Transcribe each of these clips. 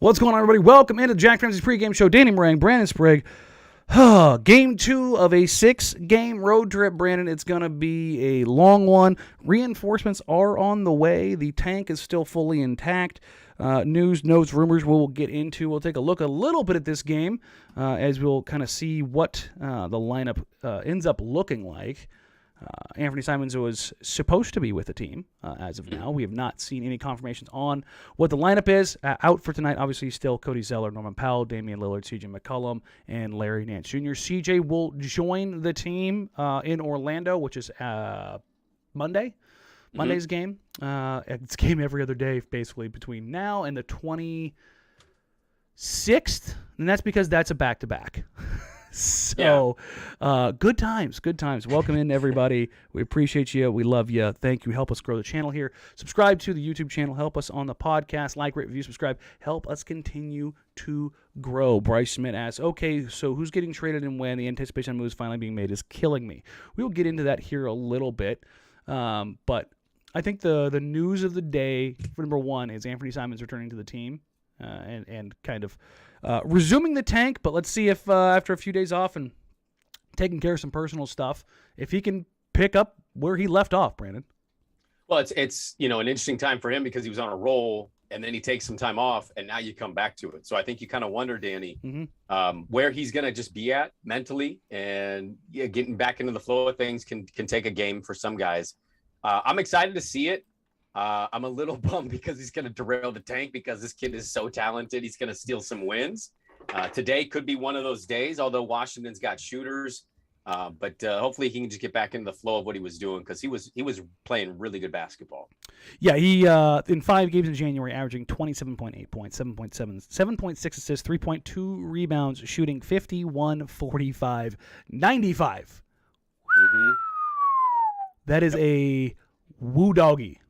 What's going on, everybody? Welcome into the Jack Ramsays pregame show. Danny Marang, Brandon Sprague. Game 2 of a 6-game road trip, Brandon. It's going to be a long one. Reinforcements are on the way. The tank is still fully intact. News, notes, rumors we'll get into. We'll take a look a little bit at this game as we'll kind of see what the lineup ends up looking like. Anfernee Simons was supposed to be with the team as of now. We have not seen any confirmations on what the lineup is. Out for tonight, obviously, still Cody Zeller, Norman Powell, Damian Lillard, CJ McCollum, and Larry Nance Jr. CJ will join the team in Orlando, which is Monday. Monday's game. It's game every other day, basically, between now and the 26th. And that's because that's a back-to-back. So, good times. Welcome in, everybody. We appreciate you. We love you. Thank you. Help us grow the channel here. Subscribe to the YouTube channel. Help us on the podcast. Like, rate, review, subscribe. Help us continue to grow. Bryce Schmidt asks, okay, so who's getting traded and when? The anticipation on moves finally being made is killing me. We will get into that here a little bit. But I think the news of the day, for number one, is Anfernee Simons returning to the team and kind of resuming the tank, but let's see if after a few days off and taking care of some personal stuff, if he can pick up where he left off, Brandon. Well, it's an interesting time for him because he was on a roll and then he takes some time off and now you come back to it. So I think you kind of wonder, Danny, where he's going to just be at mentally, and getting back into the flow of things can take a game for some guys. I'm excited to see it. I'm a little bummed because he's going to derail the tank because this kid is so talented. He's going to steal some wins. Today could be one of those days, although Washington's got shooters. But hopefully he can just get back into the flow of what he was doing because he was playing really good basketball. Yeah, he in 5 games in January, averaging 27.8 points, 7.7, 7.6 assists, 3.2 rebounds, shooting 51, 45, 95. That is a woo doggy.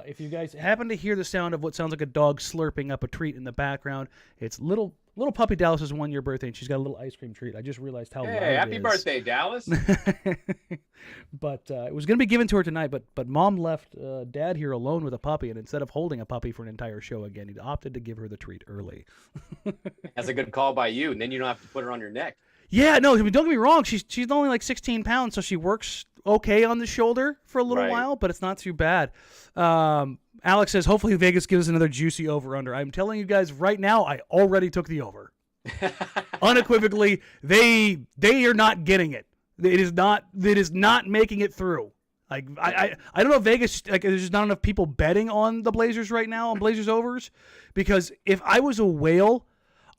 If you guys happen to hear the sound of what sounds like a dog slurping up a treat in the background, it's little puppy Dallas's 1-year birthday, and she's got a little ice cream treat. I just realized how loud it is. Happy birthday, Dallas! But it was going to be given to her tonight, but Mom left Dad here alone with a puppy, and instead of holding a puppy for an entire show again, he opted to give her the treat early. That's a good call by you, and then you don't have to put her on your neck. Yeah, no, I mean, don't get me wrong. She's only like 16 pounds, so she works okay on the shoulder for a little while, but it's not too bad. Alex says, hopefully Vegas gives us another juicy over-under. I'm telling you guys right now, I already took the over. Unequivocally, they are not getting it. It is not making it through. Like I don't know if Vegas, like, there's just not enough people betting on the Blazers right now, on Blazers overs, because if I was a whale,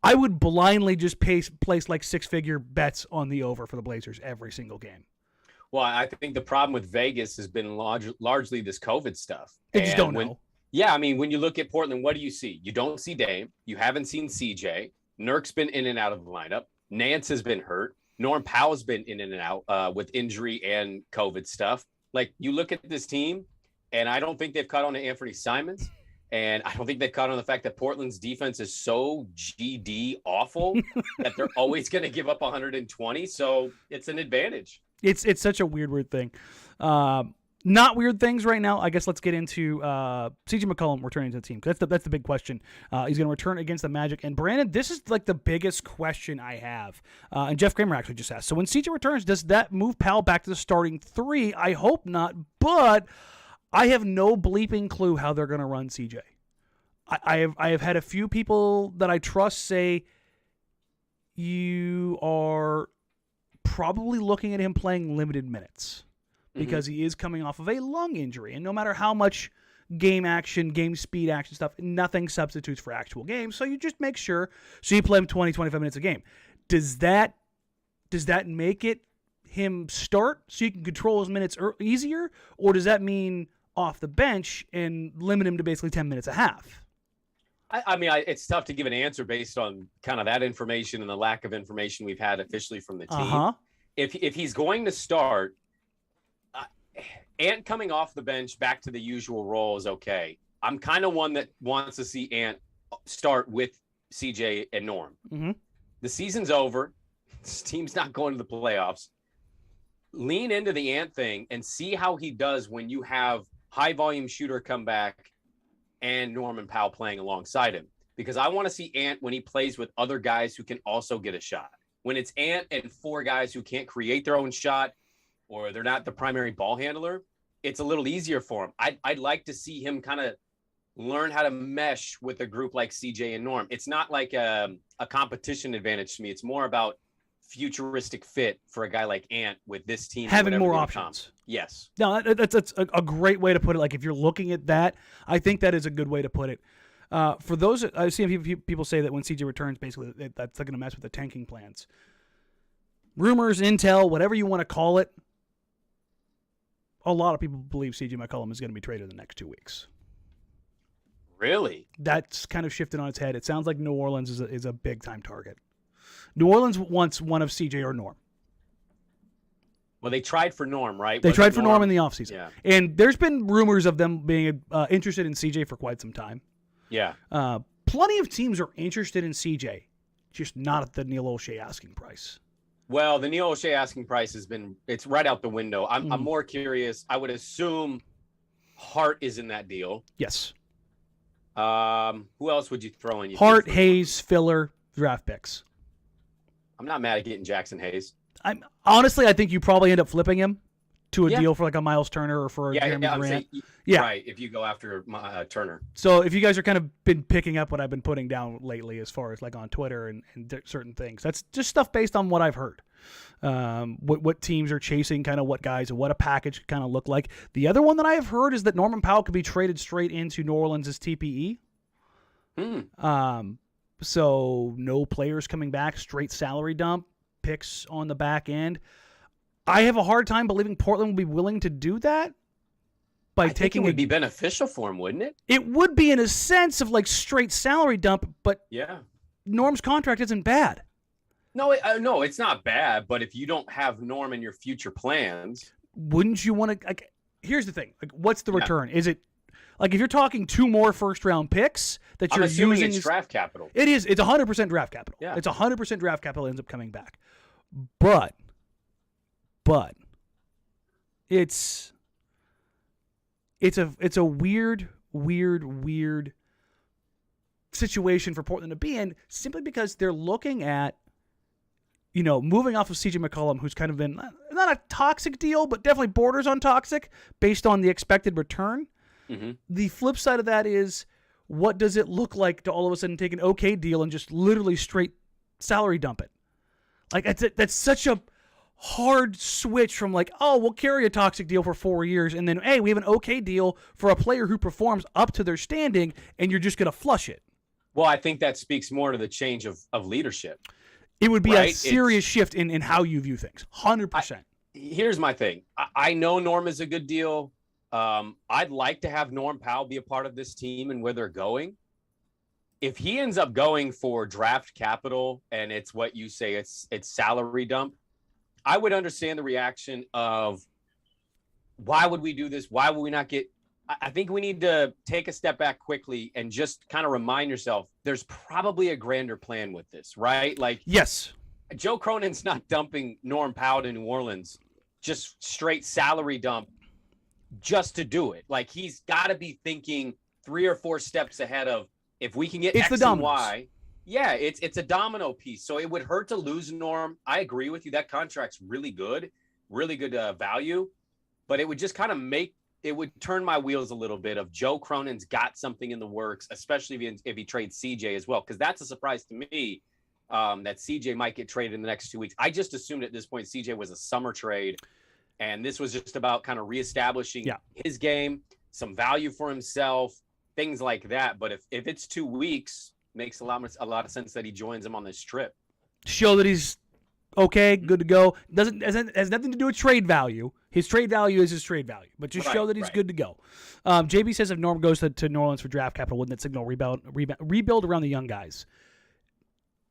I would blindly just place like 6-figure bets on the over for the Blazers every single game. Well, I think the problem with Vegas has been largely this COVID stuff. They just don't know. Yeah, I mean, when you look at Portland, what do you see? You don't see Dame. You haven't seen CJ. Nurk's been in and out of the lineup. Nance has been hurt. Norm Powell's been in and out with injury and COVID stuff. Like, you look at this team, and I don't think they've caught on to Anfernee Simons. And I don't think they've caught on the fact that Portland's defense is so GD awful that they're always going to give up 120. So it's an advantage. It's such a weird thing. Not weird things right now. I guess let's get into CJ McCollum returning to the team. That's the big question. He's going to return against the Magic. And Brandon, this is like the biggest question I have. And Jeff Kramer actually just asked. So when CJ returns, does that move Powell back to the starting 3? I hope not, but I have no bleeping clue how they're going to run CJ. I have had a few people that I trust say you are probably looking at him playing limited minutes because he is coming off of a lung injury. And no matter how much game action, game speed action stuff, nothing substitutes for actual games. So you just make sure. So you play him 20, 25 minutes a game. Does that make it him start so you can control his minutes easier? Or does that mean off the bench and limit him to basically 10 minutes a half? I mean, it's tough to give an answer based on kind of that information and the lack of information we've had officially from the team. If he's going to start, Ant coming off the bench back to the usual role is okay. I'm kind of one that wants to see Ant start with CJ and Norm. Mm-hmm. The season's over. This team's not going to the playoffs. Lean into the Ant thing and see how he does when you have high volume shooter come back and Norman Powell playing alongside him. Because I want to see Ant when he plays with other guys who can also get a shot. When it's Ant and 4 guys who can't create their own shot or they're not the primary ball handler, it's a little easier for him. I'd like to see him kind of learn how to mesh with a group like CJ and Norm. It's not like a competition advantage to me. It's more about futuristic fit for a guy like Ant with this team. Having more options. Yes. No, that's a great way to put it. Like, if you're looking at that, I think that is a good way to put it. For those, I've seen people say that when CJ returns, basically that's going to mess with the tanking plans. Rumors, intel, whatever you want to call it, a lot of people believe CJ McCollum is going to be traded in the next 2 weeks. Really? That's kind of shifted on its head. It sounds like New Orleans is a big-time target. New Orleans wants one of CJ or Norm. Well, they tried for Norm, right? They tried for Norm in the offseason. Yeah. And there's been rumors of them being interested in CJ for quite some time. Yeah. Plenty of teams are interested in CJ, just not at the Neil O'Shea asking price. Well, the Neil O'Shea asking price it's right out the window. I'm more curious. I would assume Hart is in that deal. Yes. Who else would you throw in? Hart, Hayes, filler, draft picks. I'm not mad at getting Jackson Hayes. Honestly, I think you probably end up flipping him to a deal for like a Miles Turner or for a Jeremy Grant. Right, if you go after Turner. So if you guys are kind of been picking up what I've been putting down lately as far as like on Twitter and certain things, that's just stuff based on what I've heard. What teams are chasing, kind of what guys and what a package kind of look like. The other one that I have heard is that Norman Powell could be traded straight into New Orleans' TPE. So no players coming back, straight salary dump, picks on the back end. I have a hard time believing Portland would be willing to do that. I think it would be beneficial for him, wouldn't it? It would be in a sense of like straight salary dump, but Norm's contract isn't bad. No, no, it's not bad. But if you don't have Norm in your future plans, wouldn't you want to? Like, here's the thing: like, what's the return? Is it like if you're talking 2 more first-round picks that you're using? It's draft capital. It is. It's 100% draft capital. Yeah, it's 100% draft capital ends up coming back, but it's a weird situation for Portland to be in, simply because they're looking at, moving off of CJ McCollum, who's kind of been not a toxic deal, but definitely borders on toxic based on the expected return. Mm-hmm. The flip side of that is, what does it look like to all of a sudden take an okay deal and just literally straight salary dump it? Like, that's such a hard switch from like, oh, we'll carry a toxic deal for 4 years, and then, hey, we have an okay deal for a player who performs up to their standing, and you're just going to flush it. Well, I think that speaks more to the change of leadership. It would be a serious shift in how you view things. 100%. Here's my thing. I know Norm is a good deal. I'd like to have Norm Powell be a part of this team and where they're going. If he ends up going for draft capital and it's what you say, it's salary dump, I would understand the reaction of, why would we do this? Why would we not get? I think we need to take a step back quickly and just kind of remind yourself there's probably a grander plan with this, right? Like, yes, Joe Cronin's not dumping Norm Powell to New Orleans, just straight salary dump just to do it. Like, he's got to be thinking 3 or 4 steps ahead of, if we can get X and Y. Yeah, it's a domino piece. So it would hurt to lose Norm. I agree with you. That contract's really good value, but it would just kind of it would turn my wheels a little bit of Joe Cronin's got something in the works, especially if he trades CJ as well, because that's a surprise to me that CJ might get traded in the next 2 weeks. I just assumed at this point CJ was a summer trade, and this was just about kind of reestablishing his game, some value for himself, things like that. But if it's 2 weeks, makes a lot of sense that he joins him on this trip. Show that he's okay, good to go. Has nothing to do with trade value. His trade value is his trade value, but just show that he's good to go. JB says if Norm goes to New Orleans for draft capital, wouldn't that signal rebuild around the young guys?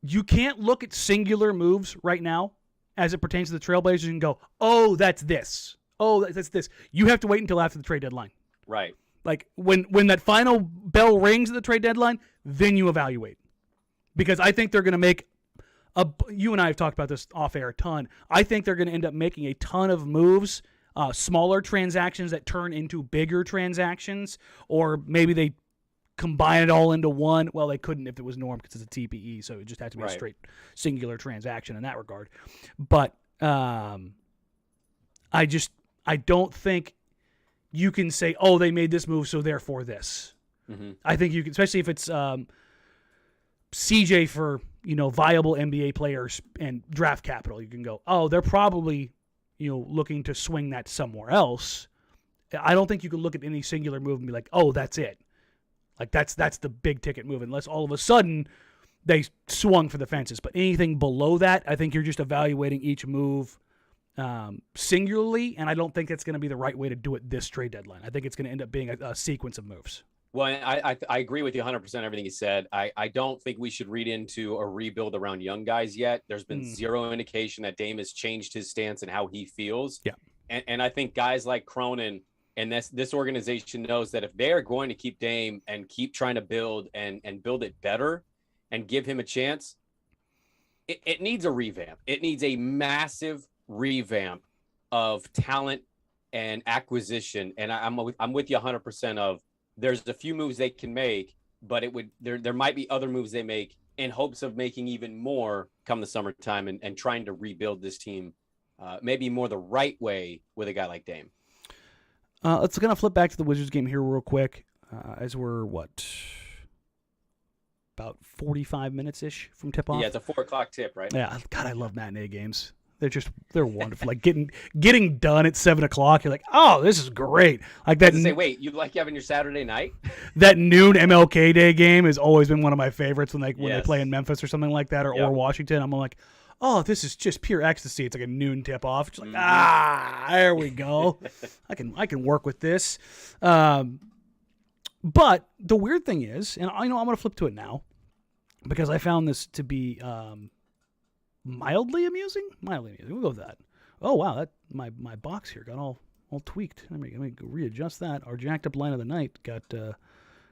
You can't look at singular moves right now as it pertains to the Trailblazers and go, oh, that's this. oh, that's this. You have to wait until after the trade deadline. Right. Like when that final bell rings at the trade deadline, then you evaluate. Because I think they're going to make you and I have talked about this off air a ton. I think they're going to end up making a ton of moves, smaller transactions that turn into bigger transactions, or maybe they combine it all into one. Well, they couldn't if it was Norm because it's a TPE, so it just had to be a straight singular transaction in that regard. But I don't think you can say, oh, they made this move, so therefore this. Mm-hmm. I think you can, especially if it's CJ for viable NBA players and draft capital. You can go, oh, they're probably looking to swing that somewhere else. I don't think you can look at any singular move and be like, oh, that's it. Like that's the big ticket move, unless all of a sudden they swung for the fences. But anything below that, I think you're just evaluating each move singularly, and I don't think that's going to be the right way to do it this trade deadline. I think it's going to end up being a sequence of moves. Well, I agree with you 100% everything you said. I don't think we should read into a rebuild around young guys yet. There's been zero indication that Dame has changed his stance and how he feels. Yeah. And I think guys like Cronin and this organization knows that if they are going to keep Dame and keep trying to build and build it better and give him a chance, it needs a revamp. It needs a massive revamp of talent and acquisition. And I'm with you 100% of there's a few moves they can make, but there might be other moves they make in hopes of making even more come the summertime and trying to rebuild this team maybe more the right way with a guy like Dame. Let's kind of flip back to the Wizards game here real quick, as we're about 45 minutes-ish from tip-off? Yeah, it's a 4:00 tip, right? Yeah, God, I love matinee games. They're wonderful. Like getting done at 7 o'clock, you're like, oh, this is great. Like that. Wait, you like having your Saturday night? That noon MLK Day game has always been one of my favorites when they play in Memphis or something like that, or Washington. I'm like, oh, this is just pure ecstasy. It's like a noon tip off. It's like, there we go. I can work with this. But the weird thing is, and I'm going to flip to it now because I found this to be mildly amusing. We'll go with that. Oh wow, that my box here got all tweaked. Let me readjust that. Our jacked up line of the night got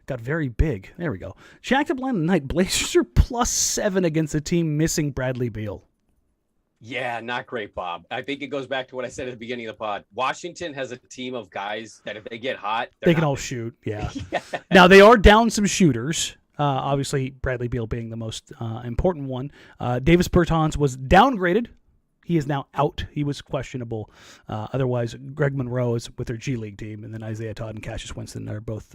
very big. There we go. Jacked up line of the night. Blazers are +7 against a team missing Bradley Beal. Yeah, not great, Bob. I think it goes back to what I said at the beginning of the pod. Washington has a team of guys that if they get hot, they can all shoot. Yeah. Now they are down some shooters. Obviously, Bradley Beal being the most important one. Davis Bertans was downgraded. He is now out. He was questionable. Otherwise, Greg Monroe is with their G League team, and then Isaiah Todd and Cassius Winston are both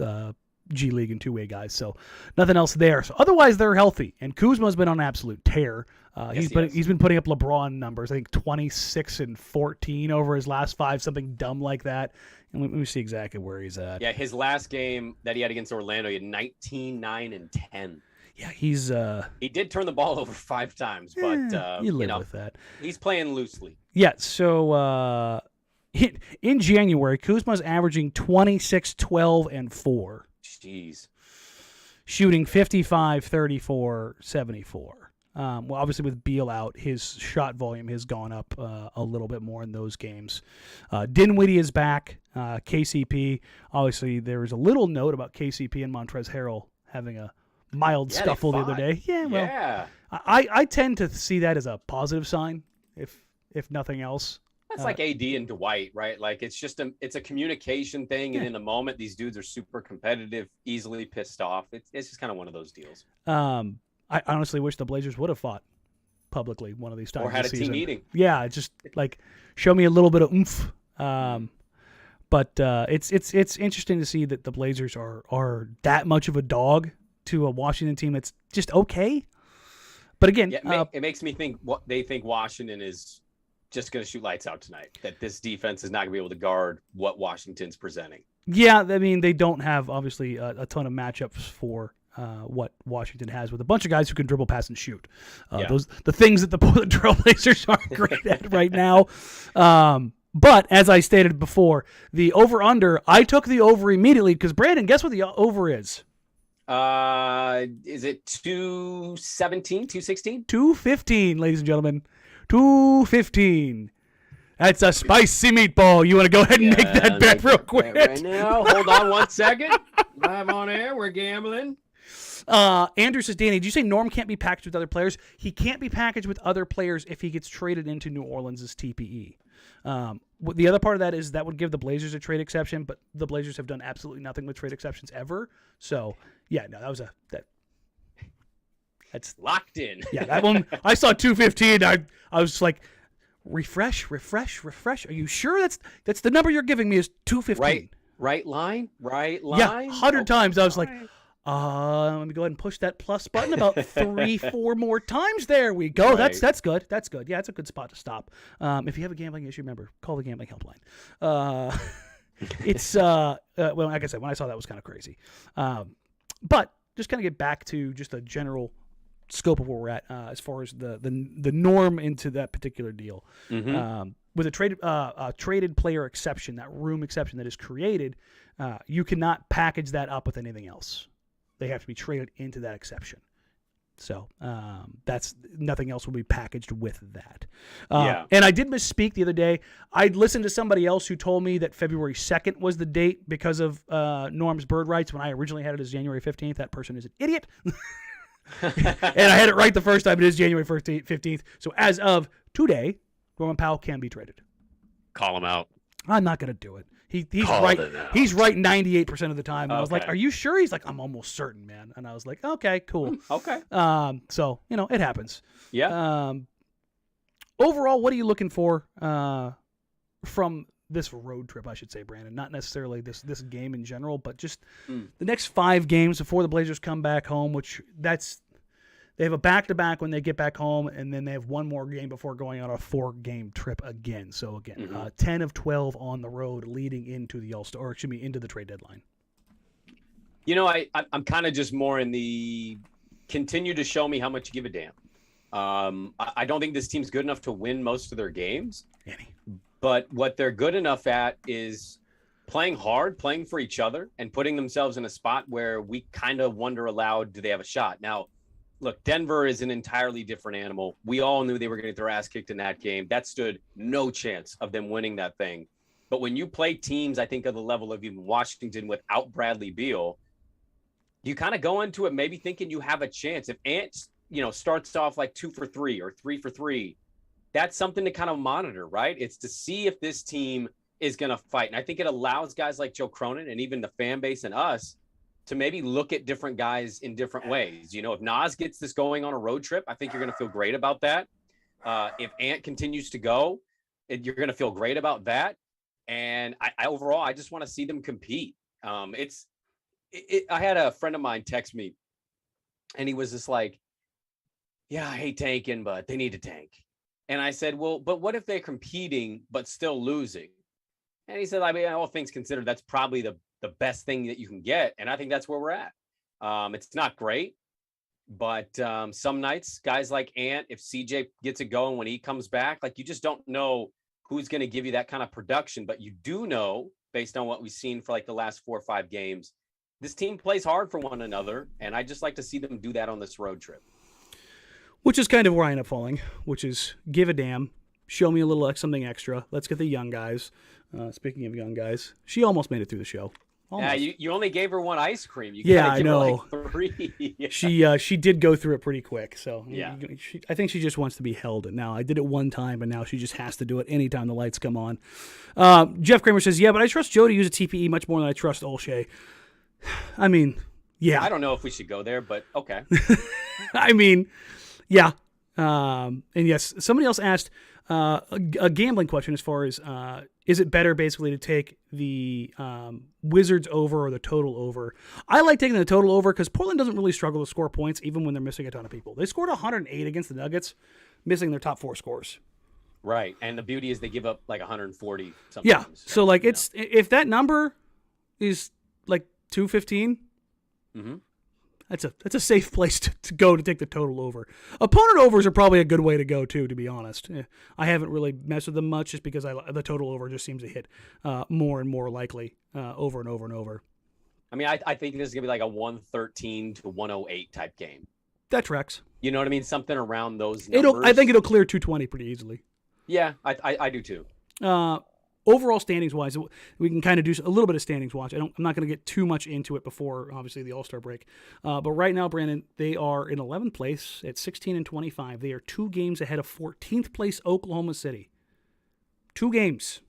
G League and two-way guys. So nothing else there. So otherwise, they're healthy. And Kuzma's been on an absolute tear. He's been putting up LeBron numbers. I think 26 and 14 over his last 5, something dumb like that. And let me see exactly where he's at. Yeah, his last game that he had against Orlando, he had 19, 9, and 10. Yeah, he's he did turn the ball over 5 times, but you live with that. He's playing loosely. Yeah, so in January, Kuzma's averaging 26, 12, and 4. Jeez. Shooting 55, 34, 74. Well, obviously with Beal out, his shot volume has gone up a little bit more in those games. Dinwiddie is back. KCP, obviously there was a little note about KCP and Montrezl Harrell having a mild scuffle the other day. Yeah, well, I tend to see that as a positive sign, if nothing else. That's like AD and Dwight, right? Like it's a communication thing, and in the moment, these dudes are super competitive, easily pissed off. It's just kind of one of those deals. I honestly wish the Blazers would have fought publicly one of these times. Or had a season. team meeting. Yeah, just like show me a little bit of oomph. But it's interesting to see that the Blazers are that much of a dog to a Washington team that's just okay. But again, it makes me think they think Washington is just going to shoot lights out tonight. That this defense is not going to be able to guard what Washington's presenting. Yeah, I mean they don't have obviously a ton of matchups for what Washington has with a bunch of guys who can dribble, pass, and shoot. The things that the Portland Trailblazers aren't great at right now. But as I stated before, the over/under, I took the over immediately because Brandon, guess what the over is? Is it 217, 216? 215, ladies and gentlemen. 215. That's a spicy meatball. You want to go ahead and make that bet real quick? Right now. Hold on 1 second. Live on air. We're gambling. Andrew says, Danny, did you say Norm can't be packaged with other players? He can't be packaged with other players if he gets traded into New Orleans' TPE. The other part of that is that would give the Blazers a trade exception, but the Blazers have done absolutely nothing with trade exceptions ever. So, yeah, no, that's locked in. Yeah, that one, I saw 215. I was like, refresh. Are you sure that's the number you're giving me is 215? Right line? Yeah, 100 times. I was like, let me go ahead and push that plus button about 3-4 more times. There we go. Right. That's good. That's good. Yeah, it's a good spot to stop. If you have a gambling issue, remember, call the gambling helpline. It's well, like I said, when I saw that, it was kind of crazy. But just kind of get back to just a general scope of where we're at as far as the norm into that particular deal. Mm-hmm. With a traded player exception, that room exception that is created, you cannot package that up with anything else. They have to be traded into that exception. So that's nothing else will be packaged with that. And I did misspeak the other day. I listened to somebody else who told me that February 2nd was the date because of Norm's bird rights when I originally had it as January 15th. That person is an idiot. And I had it right the first time. It is January 15th. So as of today, Norman Powell can be traded. Call him out. I'm not going to do it. He's right. He's right 98% of the time. And I was like, "Are you sure?" He's like, "I'm almost certain, man." And I was like, "Okay, cool." Okay. So it happens. Yeah. Overall, what are you looking for from this road trip? I should say, Brandon. Not necessarily this game in general, but just the next 5 games before the Blazers come back home. They have a back-to-back when they get back home, and then they have one more game before going on a 4-game trip again. So, again, 10 of 12 on the road leading into the All-Star, or excuse me, into the trade deadline. I'm kind of just more in the continue to show me how much you give a damn. I don't think this team's good enough to win most of their games. But what they're good enough at is playing hard, playing for each other, and putting themselves in a spot where we kind of wonder aloud, do they have a shot? Now, look, Denver is an entirely different animal. We all knew they were going to get their ass kicked in that game. That stood no chance of them winning that thing. But when you play teams, I think, of the level of even Washington without Bradley Beal, you kind of go into it maybe thinking you have a chance. If Ant, starts off like 2 for 3 or 3 for 3, that's something to kind of monitor, right? It's to see if this team is going to fight. And I think it allows guys like Joe Cronin and even the fan base and us to maybe look at different guys in different ways. If Nas gets this going on a road trip, I think you're going to feel great about that. If Ant continues to go, you're going to feel great about that. And I overall, I just want to see them compete. I had a friend of mine text me, and he was just like, "Yeah, I hate tanking, but they need to tank." And I said, "Well, but what if they're competing but still losing?" And he said, "I mean, all things considered, that's probably the best thing that you can get." And I think that's where we're at. It's not great, but some nights, guys like Ant, if CJ gets it going when he comes back, like, you just don't know who's going to give you that kind of production. But you do know, based on what we've seen for like the last 4 or 5 games, this team plays hard for one another. And I just like to see them do that on this road trip. Which is kind of where I end up falling, which is give a damn. Show me a little something extra. Let's get the young guys. Speaking of young guys, she almost made it through the show. Yeah, you only gave her 1 ice cream. I know. Her like 3. She did go through it pretty quick. So yeah, I think she just wants to be held. Now I did it one time, and now she just has to do it anytime the lights come on. Jeff Kramer says, "Yeah, but I trust Joe to use a TPE much more than I trust Olshey." I mean, yeah. I don't know if we should go there, but okay. I mean, yeah. And yes, somebody else asked a gambling question as far as is it better basically to take the Wizards over or the total over? I like taking the total over because Portland doesn't really struggle to score points even when they're missing a ton of people. They scored 108 against the Nuggets, missing their top 4 scores. Right, and the beauty is they give up like 140 sometimes. Yeah, so like it's if that number is like 215, that's a safe place to go to take the total over. Opponent overs are probably a good way to go too, to be honest. I haven't really messed with them much just because the total over just seems to hit more and more likely over and over and over. I mean, I think this is gonna be like a 113 to 108 type game. That tracks. You know what I mean? Something around those numbers. I think it'll clear 220 pretty easily. Yeah, I do too. Overall standings wise, we can kind of do a little bit of standings watch. I'm not going to get too much into it before obviously the All-Star break. But right now, Brandon, they are in 11th place at 16-25. They are 2 games ahead of 14th place Oklahoma City. 2 games.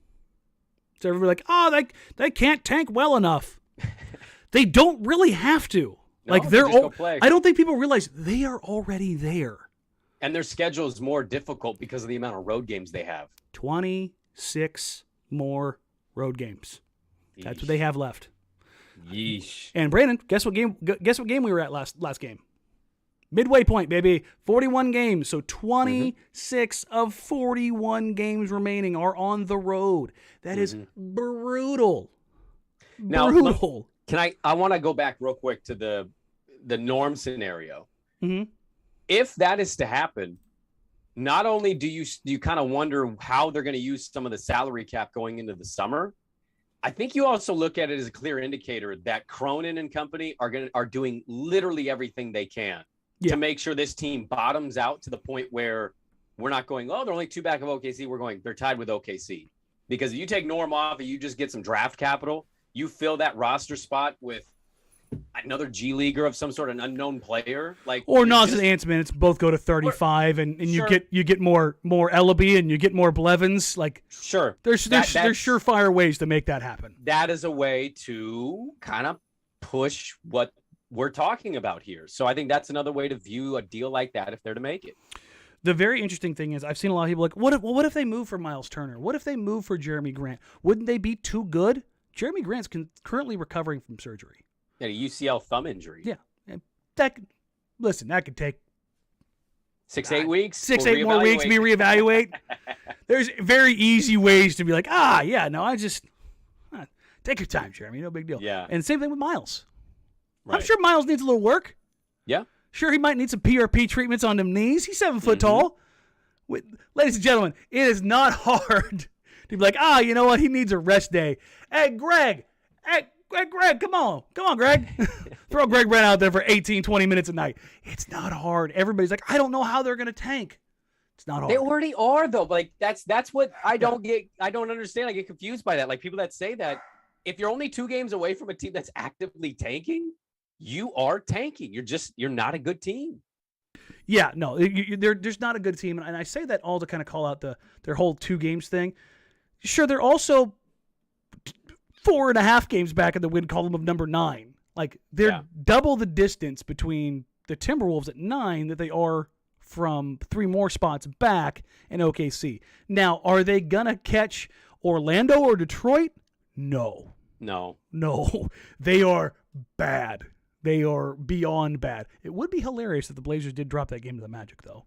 So everybody like, oh, they can't tank well enough. They don't really have to. No, like they're all, I don't think people realize they are already there. And their schedule is more difficult because of the amount of road games they have. 26 more road games. Yeesh. That's what they have left. Yeesh. And Brandon, guess what game we were at last game? Midway point, baby. 41 games. So 26 of 41 games remaining are on the road. That is brutal. Now, brutal. I want to go back real quick to the Norm scenario. Mm-hmm. If that is to happen, not only do you kind of wonder how they're going to use some of the salary cap going into the summer, I think you also look at it as a clear indicator that Cronin and company are doing literally everything they can to make sure this team bottoms out to the point where we're not going, oh, they're only 2 back of OKC. We're going, they're tied with OKC. Because if you take Norm off and you just get some draft capital, you fill that roster spot with another G Leaguer of some sort of an unknown player, or Nas and Ants minutes both go to 35, and sure. you get more Ellaby and you get more Blevins. Sure, there's surefire ways to make that happen. That is a way to kind of push what we're talking about here. So I think that's another way to view a deal like that if they're to make it. The very interesting thing is I've seen a lot of people like, what if they move for Miles Turner? What if they move for Jeremy Grant? Wouldn't they be too good? Jeremy Grant's currently recovering from surgery. Yeah, a UCL thumb injury. Yeah. That could take 6-8 weeks. 6-8 more weeks to be reevaluate. There's very easy ways to be like, take your time, Jeremy. No big deal. Yeah. And same thing with Miles. Right. I'm sure Miles needs a little work. Yeah. Sure, he might need some PRP treatments on them knees. He's 7 foot tall. Ladies and gentlemen, it is not hard to be like, you know what? He needs a rest day. Hey, Greg, come on, Greg. Throw Greg Brent out there for 18, 20 minutes a night. It's not hard. Everybody's like, I don't know how they're going to tank. It's not hard. They already are, though. Like, that's what I don't get. I don't understand. I get confused by that. Like, people that say that if you're only 2 games away from a team that's actively tanking, you are tanking. You're not a good team. Yeah, no, there's not a good team. And I say that all to kind of call out their whole 2 games thing. Sure, they're also 4.5 games back in the win column of number 9. Like, they're double the distance between the Timberwolves at 9 that they are from 3 more spots back in OKC. Now, are they going to catch Orlando or Detroit? No. They are bad. They are beyond bad. It would be hilarious if the Blazers did drop that game to the Magic, though.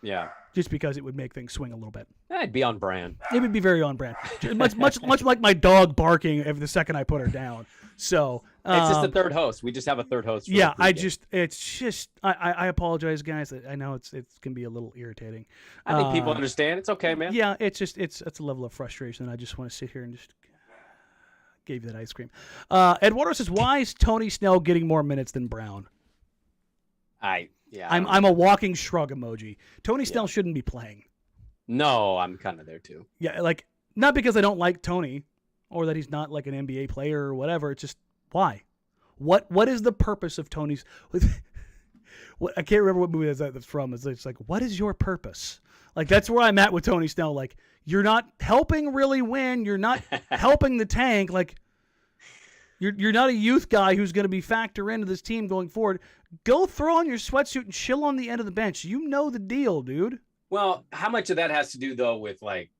Yeah. Just because it would make things swing a little bit. It'd be on brand. It would be very on brand. much like my dog barking every the second I put her down. So it's just a third host. We just have a third host. I apologize, guys. I know it can be a little irritating. I think people understand. It's okay, man. Yeah, it's a level of frustration. I just want to sit here and just give you that ice cream. Eduardo says, why is Tony Snell getting more minutes than Brown? I'm a walking shrug emoji. Tony Snell shouldn't be playing. No, I'm kind of there too. Yeah, like, not because I don't like Tony or that he's not like an NBA player or whatever. It's just, why? What is the purpose of Tony's? I can't remember what movie that's from. It's like, what is your purpose? Like, that's where I'm at with Tony Snell. Like, you're not helping really win. You're not helping the tank. Like, you're not a youth guy who's going to be factor into this team going forward. Go throw on your sweatsuit and chill on the end of the bench. You know the deal, dude. Well, how much of that has to do, though, with, like,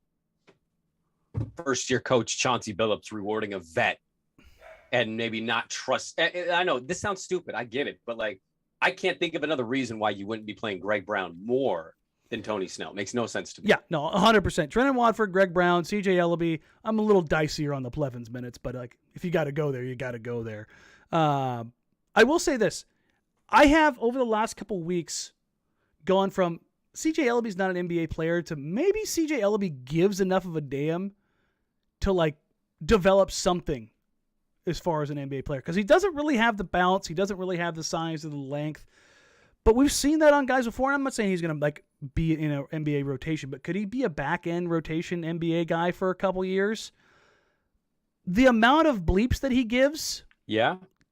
first-year coach Chauncey Billups rewarding a vet and maybe not trust? I know, this sounds stupid. I get it. But, like, I can't think of another reason why you wouldn't be playing Greg Brown more than Tony Snell. Makes no sense to me. Yeah, no, 100%. Trenton Watford, Greg Brown, CJ Ellaby. I'm a little dicier on the Blevins minutes, but, like, if you got to go there, you got to go there. I will say this. I have, over the last couple weeks, gone from CJ Ellaby's not an NBA player to maybe CJ Ellaby gives enough of a damn to, like, develop something as far as an NBA player. Because he doesn't really have the bounce. He doesn't really have the size or the length. But we've seen that on guys before. I'm not saying he's going to like be in an NBA rotation, but could he be a back-end rotation NBA guy for a couple years? The amount of bleeps that he gives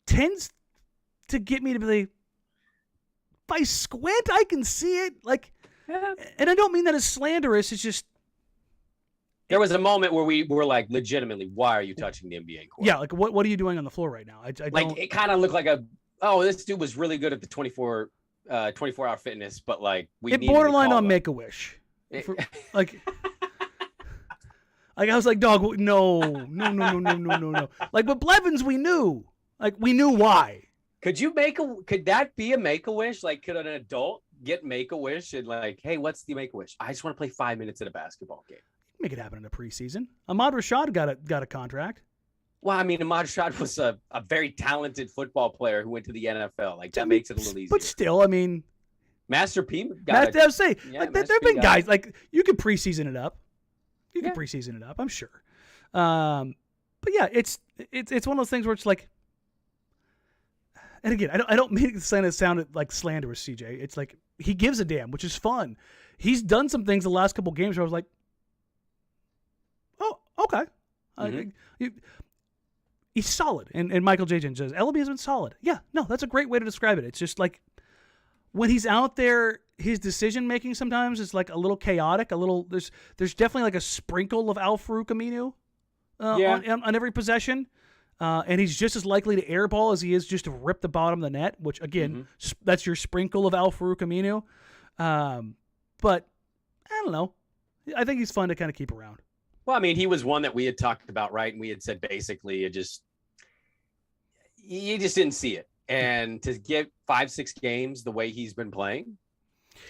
tends to get me to be, if I squint, I can see it. Like, and I don't mean that as slanderous. It's just, there was a moment where we were like, legitimately, why are you touching the NBA court? Yeah, like what are you doing on the floor right now? I like, it kind of looked like this dude was really good at the 24-hour fitness, but like it borderline on Make-A-Wish. Like I was like, dog, no. Like, but Blevins, we knew why. Could that be a Make-A-Wish? Like, could an adult get Make-A-Wish and like, hey, what's the Make-A-Wish? I just want to play 5 minutes at a basketball game. Make it happen in the preseason. Ahmad Rashad got a contract. Well, I mean, Ahmad Rashad was a very talented football player who went to the NFL. Like, that makes it a little easier. But still, I mean, Master P. Like, there have been guys like you could preseason it up. You can preseason it up, I'm sure. But yeah, it's one of those things where it's like, and again, I don't mean it to sound like slanderous, CJ. It's like he gives a damn, which is fun. He's done some things the last couple games where I was like, oh, okay. He's solid. And Michael J. Jen says, Ellaby has been solid. Yeah, no, that's a great way to describe it. It's just like when he's out there, his decision-making sometimes is like a little chaotic, there's definitely like a sprinkle of Al-Farouq Aminu on every possession. And he's just as likely to airball as he is just to rip the bottom of the net, which, again, that's your sprinkle of Al-Farouq Aminu. But I don't know. I think he's fun to kind of keep around. Well, I mean, he was one that we had talked about, right? And we had said basically you just didn't see it. And to get 5-6 games the way he's been playing,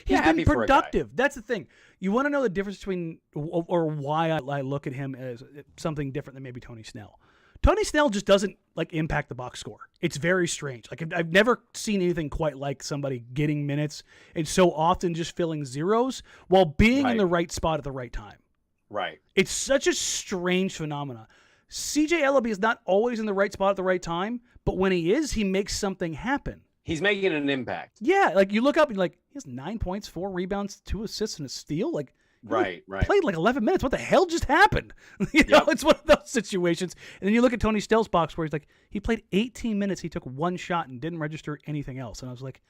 he's been productive. That's the thing. You want to know the difference between, or why I look at him as something different than maybe Tony Snell. Tony Snell just doesn't like impact the box score. It's very strange. Like I've never seen anything quite like somebody getting minutes and so often just filling zeros while being in the right spot at the right time. Right. It's such a strange phenomenon. CJ Ellaby is not always in the right spot at the right time, but when he is, he makes something happen. He's making an impact. Yeah, like you look up and like he has 9 points, 4 rebounds, 2 assists, and a steal. Like right. Played like 11 minutes. What the hell just happened? You know, it's one of those situations. And then you look at Tony Snell's box where he's like, he played 18 minutes. He took 1 shot and didn't register anything else. And I was like,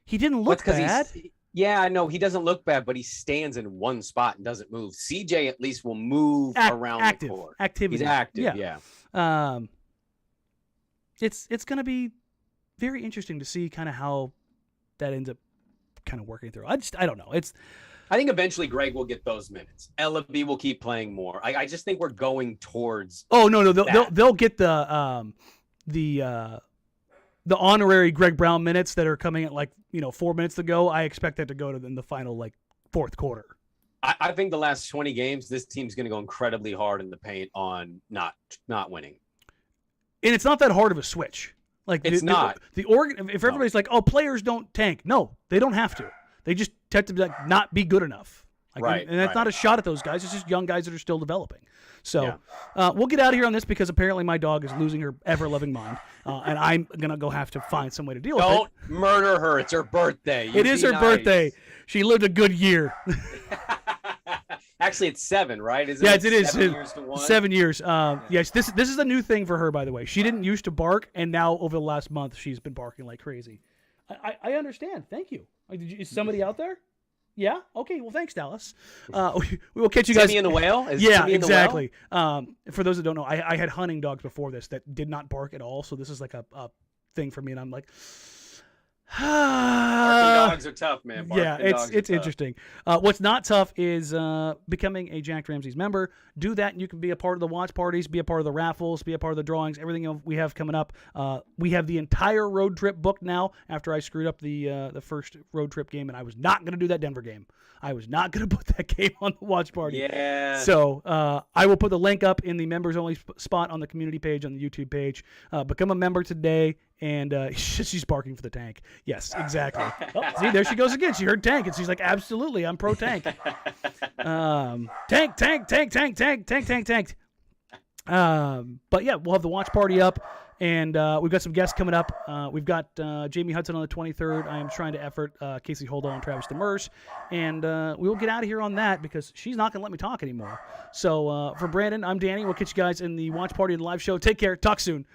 he didn't look bad. Yeah, no, he doesn't look bad, but he stands in one spot and doesn't move. CJ at least will move around the court. Activity. He's active, yeah. It's going to be very interesting to see kind of how that ends up kind of working through. I don't know. I think eventually Greg will get those minutes. Ellaby will keep playing more. I just think we're going towards. Oh no, they'll get the honorary Greg Brown minutes that are coming at 4 minutes to go. I expect that to go to in the final fourth quarter. I think the last 20 games, this team's going to go incredibly hard in the paint on not winning. And it's not that hard of a switch. It's not. The Oregon. If everybody's like, "Oh, players don't tank," no, they don't have to. They just tend to not be good enough. And that's not a shot at those guys. It's just young guys that are still developing. So we'll get out of here on this because apparently my dog is losing her ever-loving mind, and I'm gonna go have to find some way to deal with it. Don't murder her. It's her birthday. It is her birthday. She lived a good year. Actually, it's 7, right? It is. 7 years to 1? 7 years. Yes, this is a new thing for her, by the way. She didn't used to bark, and now over the last month, she's been barking like crazy. I understand. Thank you. Is somebody out there? Yeah? Okay. Well, thanks, Dallas. We will catch you guys. Timmy and the whale? Exactly. For those that don't know, I had hunting dogs before this that did not bark at all, so this is like a thing for me, and I'm like... Barking dogs are tough, man. It's interesting. What's not tough is becoming a Jack Ramsays member. Do that, and you can be a part of the watch parties, be a part of the raffles, be a part of the drawings, everything we have coming up. We have the entire road trip booked now after I screwed up the first road trip game, and I was not going to do that Denver game. I was not going to put that game on the watch party. Yeah. So I will put the link up in the members-only spot on the community page, on the YouTube page. Become a member today. And she's barking for the tank. Yes, exactly. Oh, see, there she goes again. She heard tank, and she's like, absolutely, I'm pro tank. Tank. But yeah, we'll have the watch party up, and we've got some guests coming up. We've got Jamie Hudson on the 23rd. I am trying to effort Casey Holdall and Travis Demers, and we will get out of here on that because she's not going to let me talk anymore. So for Brandon, I'm Danny. We'll catch you guys in the watch party and the live show. Take care. Talk soon.